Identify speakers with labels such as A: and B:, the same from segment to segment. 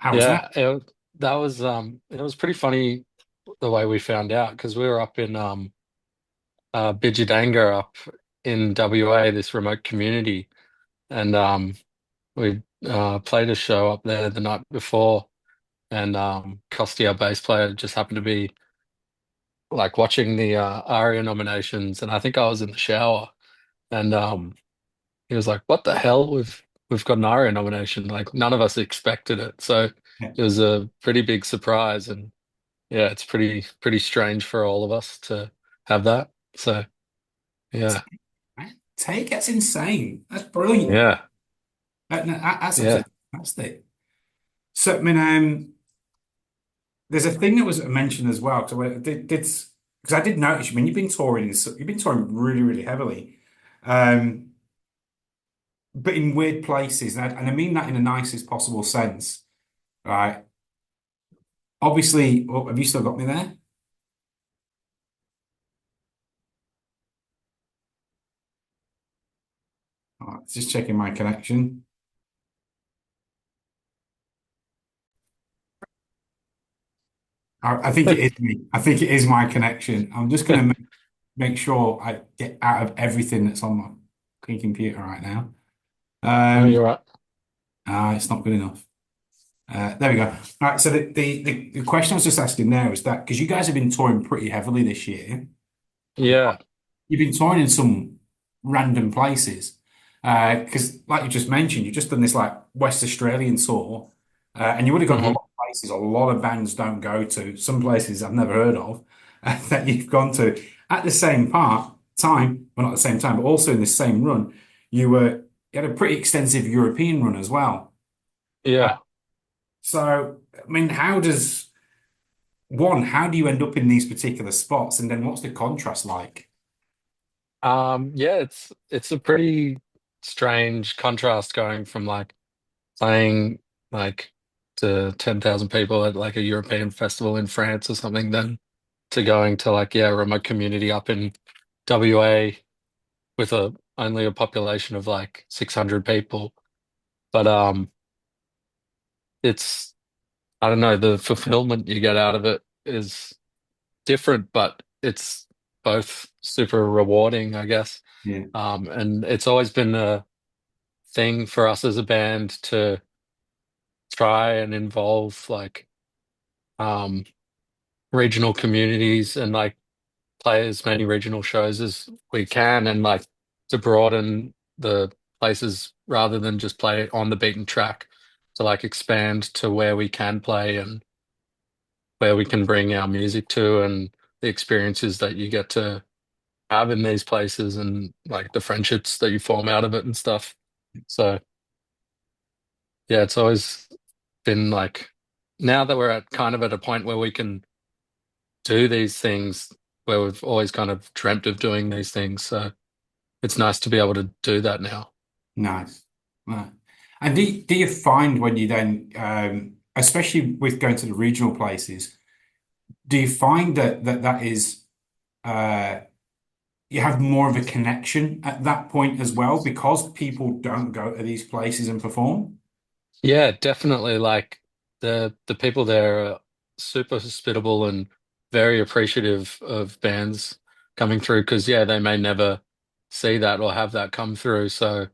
A: How was that?
B: Yeah, it was pretty funny the way we found out because we were up in Bijadanga up in WA, this remote community, and we played a show up there the night before, and Costi, our bass player, just happened to be like watching the ARIA nominations, and I think I was in the shower, and he was like, "What the hell? We've got an ARIA nomination!" Like none of us expected it, so
A: Yeah.
B: it was a pretty big surprise, and yeah, it's pretty strange for all of us to have that. So yeah,
A: Take that's insane. That's brilliant.
B: yeah,
A: That's
B: yeah.
A: absolutely fantastic. So, I mean, there's a thing that was mentioned as well because because I did notice. I mean, you've been touring really, really heavily, um, but in weird places, and I mean that in the nicest possible sense, right? Obviously, oh, have you still got me there? Oh, just checking my connection. I think it is me. I think it is my connection. I'm just going to make sure I get out of everything that's on my computer right now.
B: Oh,
A: Um,
B: you're right.
A: it's not good enough. There we go. All right. So the question I was just asking there is that because you guys have been touring pretty heavily this year,
B: Yeah.
A: you've been touring in some random places. Because like you just mentioned, you've just done this like West Australian tour, and you would have gone to a
B: Hmm.
A: lot of places a lot of bands don't go to. Some places I've never heard of that you've gone to. At the same time, well not at the same time, but also in the same run, you had a pretty extensive European run as well. Uh,
B: Yeah.
A: so I mean, how do you end up in these particular spots, and then what's the contrast like?
B: Yeah, it's a pretty strange contrast going from like playing like to 10,000 people at like a European festival in France or something, then to going to like, yeah, a remote community up in WA with a only a population of like 600 people. But it's I don't know, the fulfillment you get out of it is different, but it's both super rewarding, I guess.
A: Yeah.
B: And it's always been a thing for us as a band to try and involve like um regional communities and like play as many regional shows as we can and like to broaden the places rather than just play on the beaten track to like expand to where we can play and where we can bring our music to and the experiences that you get to have in these places and like the friendships that you form out of it and stuff. So yeah, it's always been like now that we're at kind of at a point where we can do these things where we've always kind of dreamt of doing these things. So it's nice to be able to do that now.
A: Nice. Right. And do you find when you then, especially with going to the regional places, do you find that is uh, you have more of a connection at that point as well because people don't go to these places and perform?
B: Yeah, definitely. Like the people there are super hospitable and very appreciative of bands coming through because yeah, they may never see that or have that come through. So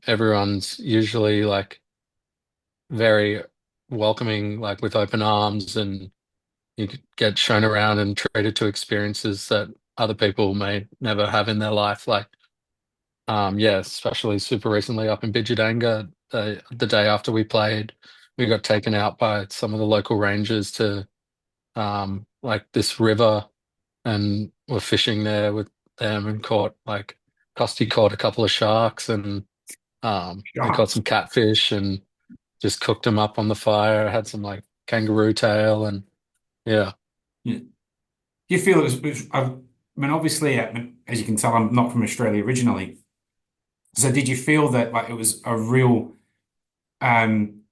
B: everyone's usually like very welcoming, like with open arms, and you could get shown around and treated to experiences that other people may never have in their life. Like yeah, especially super recently up in Bijadanga, the day after we played, we got taken out by some of the local rangers to like this river and were fishing there with them and caught like Costi caught a couple of sharks and we caught some
A: Shots.
B: catfish and just cooked them up on the fire, had some like kangaroo tail and yeah.
A: Yeah. Do you feel I mean, obviously, as you can tell, I'm not from Australia originally. So did you feel that like it was a real um,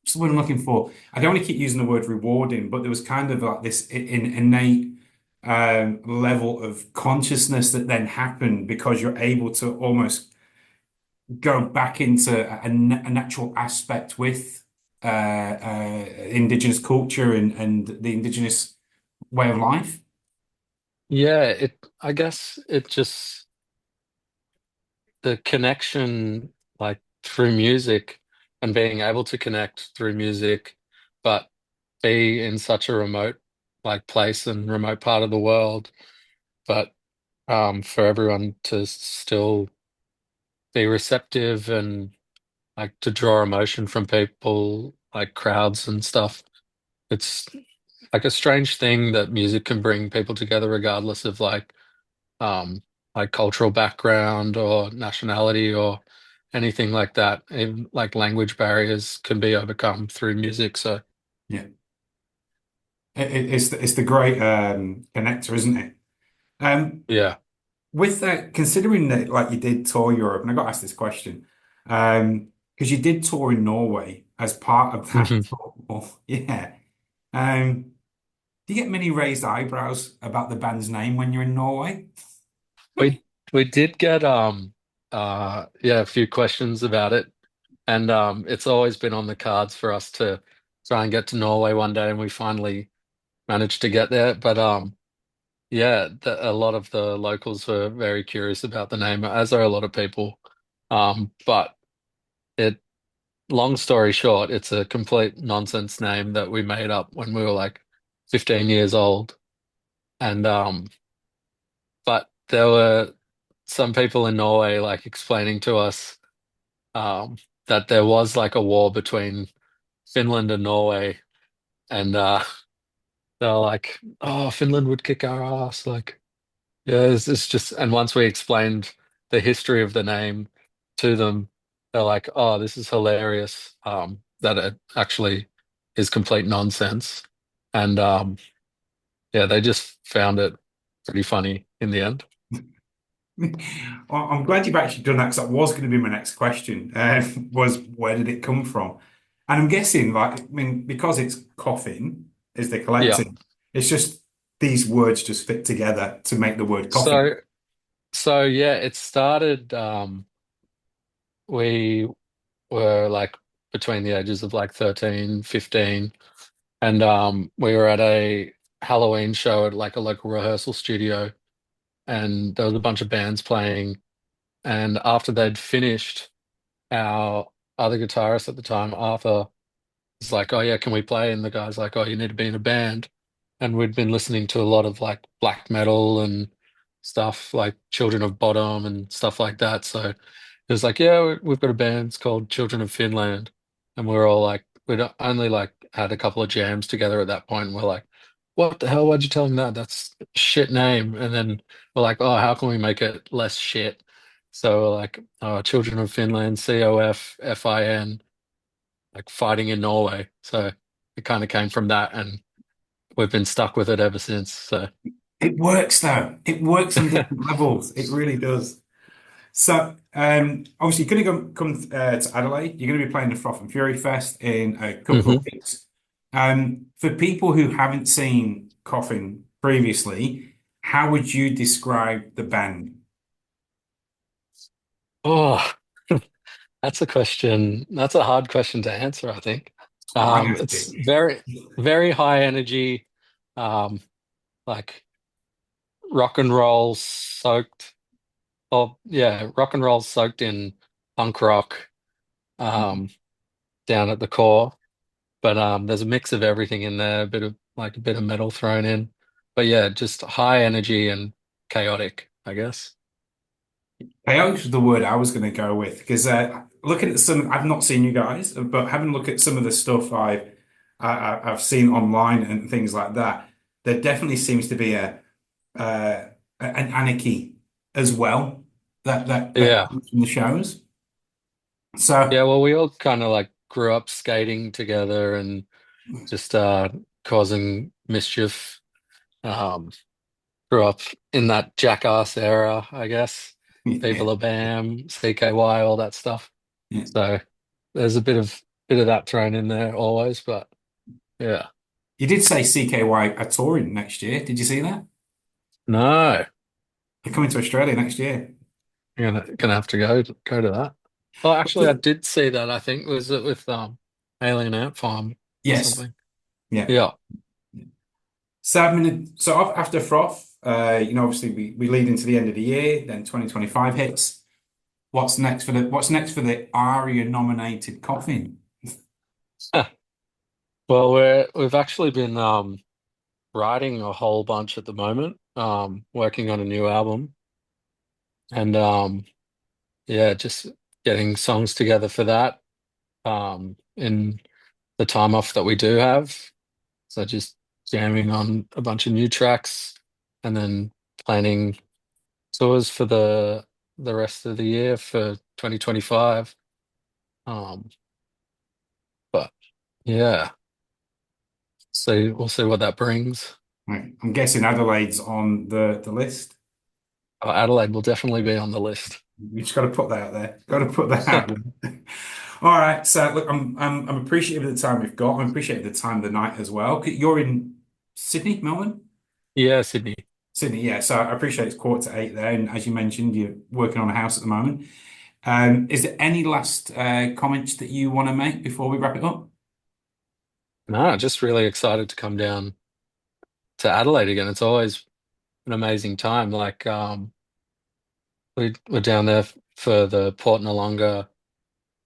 A: what's the word I'm looking for? I don't want to keep using the word rewarding, but there was kind of like this innate level of consciousness that then happened because you're able to almost go back into a natural aspect with indigenous culture and the indigenous way of life.
B: Yeah, I guess it just the connection like through music and being able to connect through music, but be in such a remote like place and remote part of the world, but for everyone to still be receptive and like to draw emotion from people, like crowds and stuff. It's like a strange thing that music can bring people together regardless of um cultural background or nationality or anything like that. Even like language barriers can be overcome through music. So
A: Yeah, it's the great connector, isn't it? Um,
B: yeah.
A: with that, considering that like you did tour Europe, and I got asked this question, because you did tour in Norway as part of that
B: hmm
A: tour. Yeah. Um, do you get many raised eyebrows about the band's name when you're in Norway?
B: We did get yeah, a few questions about it. And it's always been on the cards for us to try and get to Norway one day, and we finally managed to get there. But yeah, a lot of the locals were very curious about the name, as are a lot of people. But it, long story short, it's a complete nonsense name that we made up when we were like 15 years old. And but there were some people in Norway like explaining to us that there was like a war between Finland and Norway, and they're like, "Oh, Finland would kick our ass." Like, yeah, it's just. And once we explained the history of the name to them, they're like, "Oh, this is hilarious." That it actually is complete nonsense, and yeah, they just found it pretty funny in the end.
A: Well, I'm glad you've actually done that because that was going to be my next question. Was where did it come from? And I'm guessing, like, I mean, because it's coffin is the
B: Yeah.
A: collective, it's just these words just fit together to make the word coffin.
B: So so yeah, it started. We were like between the ages of like 13, 15. And we were at a Halloween show at like a local rehearsal studio, and there was a bunch of bands playing. And after they'd finished, our other guitarist at the time, Arthur, was like, "Oh yeah, can we play?" And the guy's like, "Oh, you need to be in a band." And we'd been listening to a lot of like black metal and stuff like Children of Bodom and stuff like that. So it was like, "Yeah, we've got a band. It's called Children of Finland." And we are all like, we'd only like had a couple of jams together at that point. And we're like, "What the hell? Why'd you tell him that? That's a shit name." And then we're like, "Oh, how can we make it less shit?" So we're like, "Oh, Children of Finland, C.O.F.F.I.N, like fighting in Norway." So it kind of came from that, and we've been stuck with it ever since. So
A: It works though. It works on different levels. It really does. So, obviously, you're going to come to Adelaide. You're going to be playing the Froth and Fury Fest in a couple of
B: hmm
A: weeks. For people who haven't seen Coffin previously, how would you describe the band?
B: Oh, that's a question. That's a hard question to answer, I think.
A: Oh, I asked
B: It's
A: it.
B: very, very high energy, um, like rock and roll soaked. Oh, yeah, rock and roll soaked in punk rock, um, down at the core. But there's a mix of everything in there, a bit of metal thrown in. But yeah, just high energy and chaotic, I guess.
A: Chaotic was the word I was going to go with because looking at some, I've not seen you guys, but having a look at some of the stuff I've seen online and things like that, there definitely seems to be an anarchy as well that
B: Yeah.
A: comes from the shows. So
B: Yeah, well, we all kind of like grew up skating together and just causing mischief. Um, grew up in that jackass era, I guess.
A: yeah,
B: People of Bam, CKY, all that stuff.
A: yeah.
B: So there's a bit of that thrown in there always, but yeah.
A: You did say CKY are touring next year. Did you see that?
B: No,
A: They're coming to Australia next year.
B: you're gonna have to go to that. Oh, actually, I did see that. I think was it with Alien Ant Farm or
A: Yes.
B: something.
A: Yeah.
B: Yeah.
A: So I mean, after Froth, obviously we lead into the end of the year, then 2025 hits. What's next for the ARIA nominated coffin?
B: Well, we've actually been writing a whole bunch at the moment, working on a new album, and yeah, just getting songs together for that. In the time off that we do have, so just jamming on a bunch of new tracks, and then planning tours for the rest of the year for 2025. Um, but yeah, so we'll see what that brings.
A: Right. I'm guessing Adelaide's on the list.
B: Oh, Adelaide will definitely be on the list.
A: We just got to put that out there. Got to put that out there. All right. So look, I'm appreciative of the time we've got. I'm appreciative of the time of the night as well. You're in Sydney, Melbourne?
B: Yeah, Sydney.
A: Sydney, yeah. So I appreciate it's 7:45 there, and as you mentioned, you're working on a house at the moment. Is there any last comments that you want to make before we wrap it up?
B: No, just really excited to come down to Adelaide again. It's always an amazing time. Like we were down there for the Port Noarlunga,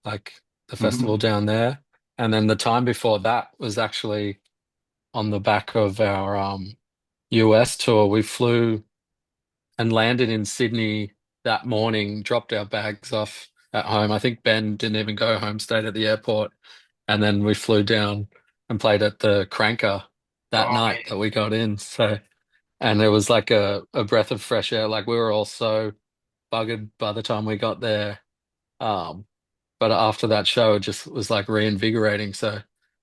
B: like the festival
A: Mhm.
B: down there. And then the time before that was actually on the back of our US tour. We flew and landed in Sydney that morning, dropped our bags off at home. I think Ben didn't even go home, stayed at the airport. And then we flew down and played at the Cranker that
A: Oh,
B: night that we got in. So, and it was like a breath of fresh air. Like we were all so buggered by the time we got there. Um, but after that show, it just was like reinvigorating. So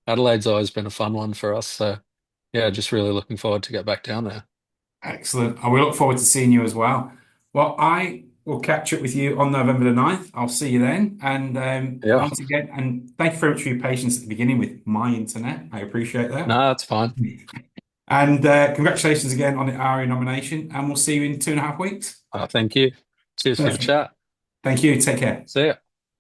B: Adelaide's always been a fun one for us. So yeah, just really looking forward to get back down there.
A: excellent. And we look forward to seeing you as well. Well, I will catch up with you on November the 9th. I'll see you then. And
B: Yeah,
A: once again, and thank you very much for your patience at the beginning with my internet. I appreciate that.
B: no, that's fine.
A: And congratulations again on the ARIA nomination. And we'll see you in 2.5 weeks.
B: Thank you. Cheers for the
A: Perfect.
B: chat.
A: Thank you. Take care.
B: See ya.